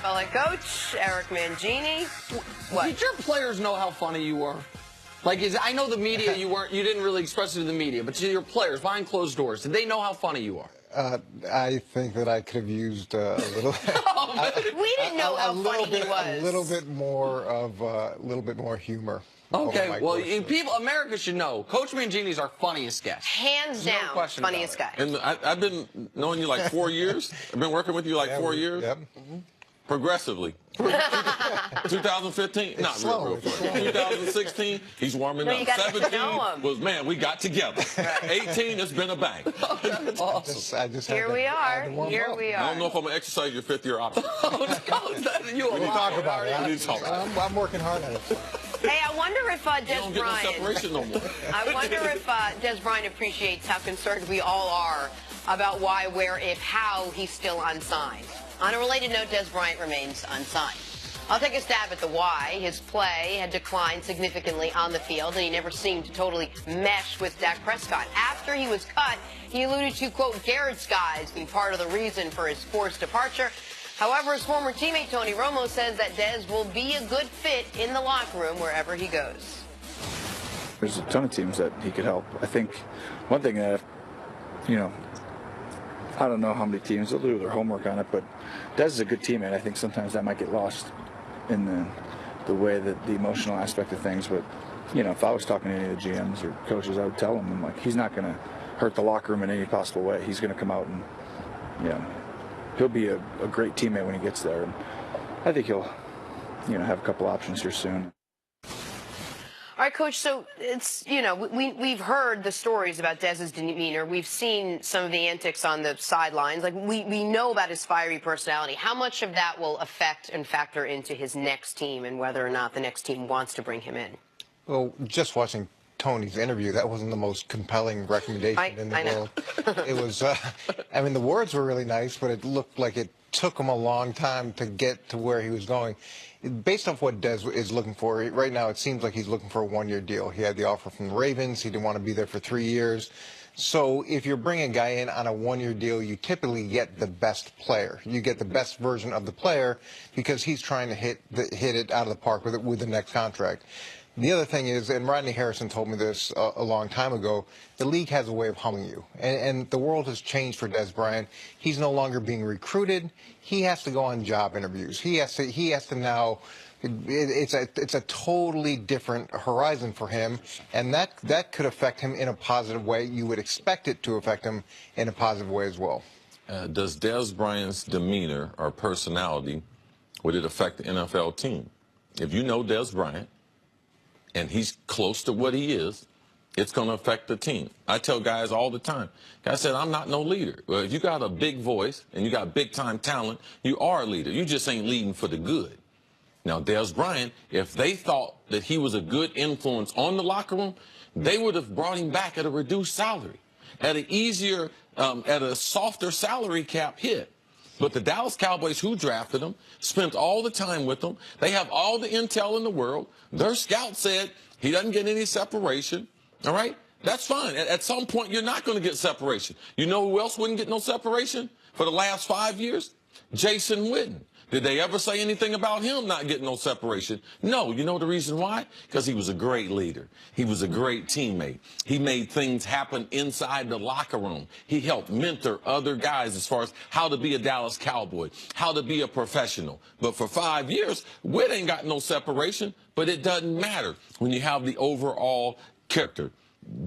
NFL head coach, Eric Mangini. What? Did your players know how funny you were? Like, I know the media, you didn't really express it to the media, but to your players behind closed doors, did they know how funny you are? I think that I could have used a little. We didn't know how funny he was. A little bit more humor. Okay, well, America should know. Coach Mangini's our funniest guest. Hands down, funniest guy. And I've been knowing you like 4 years. I've been working with you like 4 years. Yep. Progressively. 2015, not slow, real 2016, he's warming up. 17 was, man, we got together. 18, it's been a bang. Awesome. Here we are. I don't know if I'm going to exercise your fifth-year option. We need to talk about it. I'm working hard on it. Hey, I wonder if Dez Bryan. No separation no more. I wonder if Dez Bryan appreciates how concerned we all are about why, where, if, how he's still unsigned. On a related note, Dez Bryant remains unsigned. I'll take a stab at the why. His play had declined significantly on the field, and he never seemed to totally mesh with Dak Prescott. After he was cut, he alluded to, quote, Garrett's guys being part of the reason for his forced departure. However, his former teammate Tony Romo says that Dez will be a good fit in the locker room wherever he goes. There's a ton of teams that he could help. I think one thing that, I don't know how many teams will do their homework on it, but Dez is a good teammate. I think sometimes that might get lost in the way that the emotional aspect of things. But, if I was talking to any of the GMs or coaches, I would tell them, I'm like, he's not going to hurt the locker room in any possible way. He's going to come out and, he'll be a great teammate when he gets there. And I think he'll, have a couple options here soon. All right, Coach, so it's, we've heard the stories about Dez's demeanor. We've seen some of the antics on the sidelines. Like, we know about his fiery personality. How much of that will affect and factor into his next team and whether or not the next team wants to bring him in? Well, just watching Tony's interview, that wasn't the most compelling recommendation in the world. It was, the words were really nice, but it looked like it took him a long time to get to where he was going. Based off what Dez is looking for, right now it seems like he's looking for a one-year deal. He had the offer from the Ravens. He didn't want to be there for 3 years. So if you're bringing a guy in on a one-year deal, you typically get the best player. You get the best version of the player because he's trying to hit it out of the park with the next contract. The other thing is, and Rodney Harrison told me this a long time ago, the league has a way of humbling you. And the world has changed for Dez Bryant. He's no longer being recruited. He has to go on job interviews. He has to now, it's a totally different horizon for him. And that could affect him in a positive way. You would expect it to affect him in a positive way as well. Does Dez Bryant's demeanor or personality, would it affect the NFL team? If you know Dez Bryant, and he's close to what he is, it's going to affect the team. I tell guys all the time, guys said, I'm not no leader. Well, if you got a big voice and you got big-time talent, you are a leader. You just ain't leading for the good. Now, Dez Bryant, if they thought that he was a good influence on the locker room, they would have brought him back at a reduced salary, at an easier, at a softer salary cap hit. But the Dallas Cowboys, who drafted him, spent all the time with him. They have all the intel in the world. Their scout said he doesn't get any separation. All right? That's fine. At some point, you're not going to get separation. You know who else wouldn't get no separation for the last 5 years? Jason Witten. Did they ever say anything about him not getting no separation? No. You know the reason why? Because he was a great leader. He was a great teammate. He made things happen inside the locker room. He helped mentor other guys as far as how to be a Dallas Cowboy, how to be a professional. But for 5 years, Witt ain't got no separation, but it doesn't matter when you have the overall character.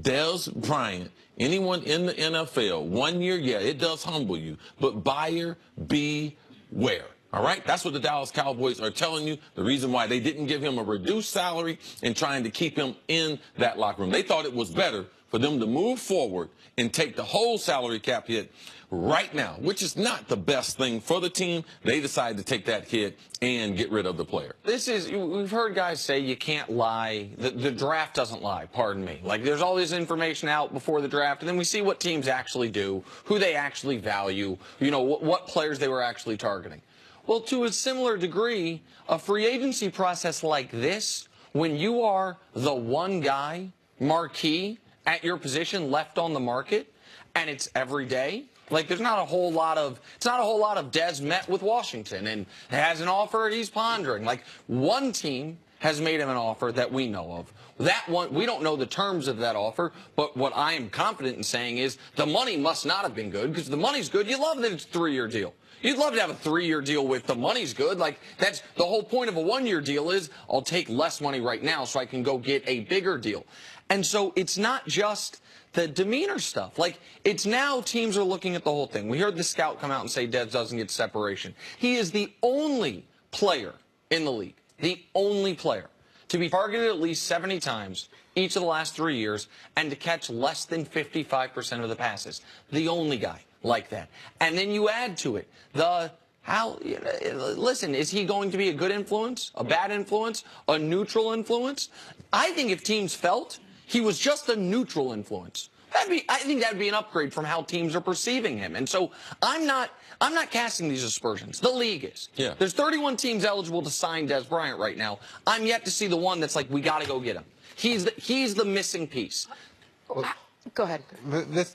Dez Bryant, anyone in the NFL, 1 year, yeah, it does humble you, but buyer beware. All right? That's what the Dallas Cowboys are telling you, the reason why they didn't give him a reduced salary and trying to keep him in that locker room. They thought it was better for them to move forward and take the whole salary cap hit right now, which is not the best thing for the team. They decided to take that hit and get rid of the player. We've heard guys say you can't lie. The draft doesn't lie, pardon me. Like, there's all this information out before the draft, and then we see what teams actually do, who they actually value, what players they were actually targeting. Well, to a similar degree, a free agency process like this, when you are the one guy, marquee, at your position left on the market, and it's every day, Like there's not a whole lot of Dez met with Washington and has an offer he's pondering. Like one team has made him an offer that we know of. That one, we don't know the terms of that offer, but what I am confident in saying is the money must not have been good, because the money's good. You love that it's a 3-year deal. You'd love to have a 3-year deal with the money's good. Like that's the whole point of a 1-year deal is I'll take less money right now so I can go get a bigger deal. And so it's not just the demeanor stuff. Like it's now teams are looking at the whole thing. We heard the scout come out and say Dez doesn't get separation. He is the only player in the league, the only player to be targeted at least 70 times each of the last 3 years and to catch less than 55% of the passes. The only guy like that. And then you add to it listen, is he going to be a good influence, a bad influence, a neutral influence? I think if teams felt he was just a neutral influence, I think that'd be an upgrade from how teams are perceiving him. And so I'm not casting these aspersions. The league is. Yeah. There's 31 teams eligible to sign Dez Bryant right now. I'm yet to see the one that's like, we got to go get him. He's the missing piece. Well, go ahead.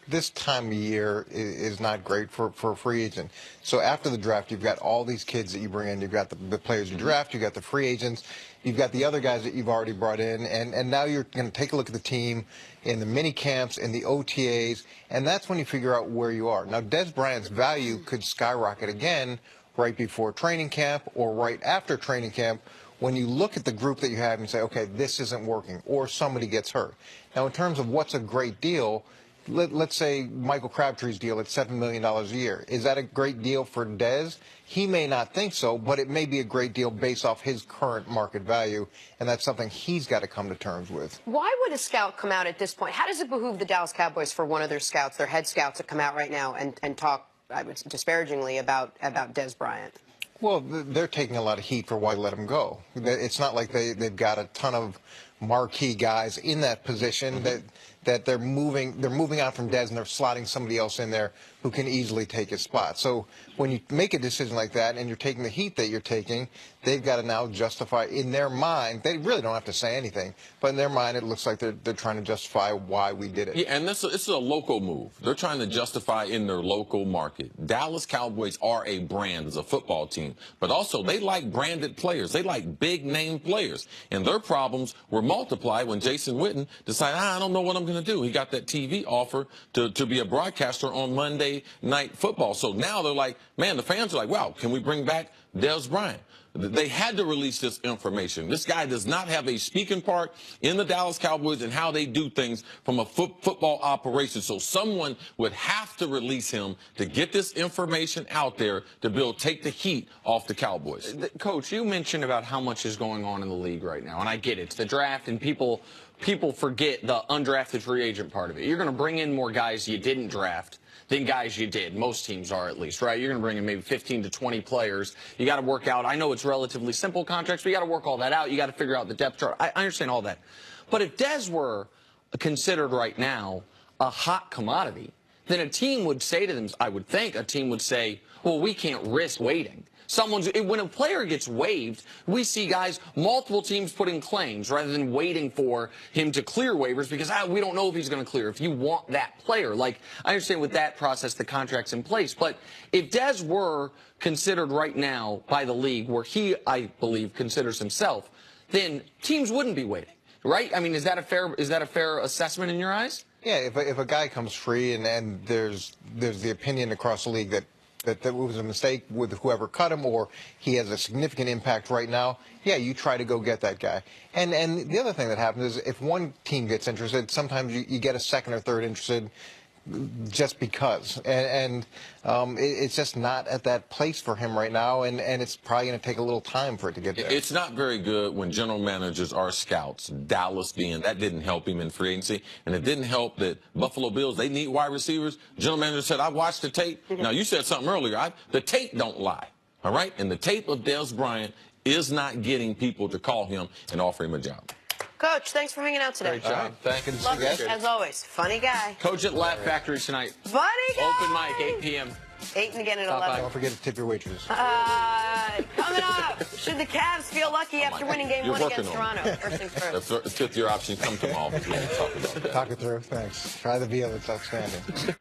This time of year is not great for a free agent. So after the draft, you've got all these kids that you bring in. You've got the players you draft. You've got the free agents. You've got the other guys that you've already brought in. And now you're going to take a look at the team in the mini camps and the OTAs. And that's when you figure out where you are. Now, Dez Bryant's value could skyrocket again right before training camp or right after training camp, when you look at the group that you have and say, okay, this isn't working, or somebody gets hurt. Now, in terms of what's a great deal, let's say Michael Crabtree's deal at $7 million a year. Is that a great deal for Dez? He may not think so, but it may be a great deal based off his current market value, and that's something he's got to come to terms with. Why would a scout come out at this point? How does it behoove the Dallas Cowboys for one of their scouts, their head scouts, to come out right now and talk disparagingly about Dez Bryant? Well, they're taking a lot of heat for why let him go. It's not like they've got a ton of marquee guys in that position that they're moving out from Dez and they're slotting somebody else in there who can easily take his spot. So when you make a decision like that and you're taking the heat that you're taking, they've got to now justify in their mind. They really don't have to say anything, but in their mind it looks like they're trying to justify why we did it. Yeah, and it's a local move. They're trying to justify in their local market. Dallas Cowboys are a brand as a football team, but also they like branded players. They like big name players, and their problems were multiplied when Jason Witten decided, I don't know what I'm going to do. He got that TV offer to be a broadcaster on Monday Night Football. So now they're like, man, the fans are like, wow, can we bring back Dez Bryant? They had to release this information. This guy does not have a speaking part in the Dallas Cowboys and how they do things from a football operation. So someone would have to release him to get this information out there to take the heat off the Cowboys. Coach, you mentioned about how much is going on in the league right now, and I get it. It's the draft, and people forget the undrafted free agent part of it. You're going to bring in more guys you didn't draft than guys you did. Most teams are, at least, right? You're going to bring in maybe 15 to 20 players. You got to work out. I know it's relatively simple contracts, but you got to work all that out. You got to figure out the depth chart. I understand all that. But if Dez were considered right now a hot commodity, then a team would say to them, I would think a team would say, well, we can't risk waiting. When a player gets waived, we see guys, multiple teams putting claims rather than waiting for him to clear waivers because we don't know if he's going to clear. If you want that player, like I understand with that process, the contract's in place. But if Dez were considered right now by the league, where he, I believe, considers himself, then teams wouldn't be waiting, right? I mean, is that a fair assessment in your eyes? Yeah, if a guy comes free and there's the opinion across the league that was a mistake with whoever cut him, or he has a significant impact right now, yeah, you try to go get that guy. And the other thing that happens is if one team gets interested, sometimes you get a second or third interested just because. And it's just not at that place for him right now, and it's probably going to take a little time for it to get there. It's not very good when general managers are scouts, Dallas being. That didn't help him in free agency, and it didn't help that Buffalo Bills, they need wide receivers. General manager said, I watched the tape. Now, you said something earlier. The tape don't lie, all right? And the tape of Dez Bryant is not getting people to call him and offer him a job. Coach, thanks for hanging out today. Great job. Thank you. Love it, as always. Funny guy. Coach at Laugh Factory tonight. Funny guy. Open mic, 8 p.m. 8 and again at 11. Don't forget to tip your waitresses. Coming up, should the Cavs feel lucky after winning Game 1 against Toronto? First things first. The fifth-year option come tomorrow. Talk it through. Thanks. Try the veal. It's outstanding.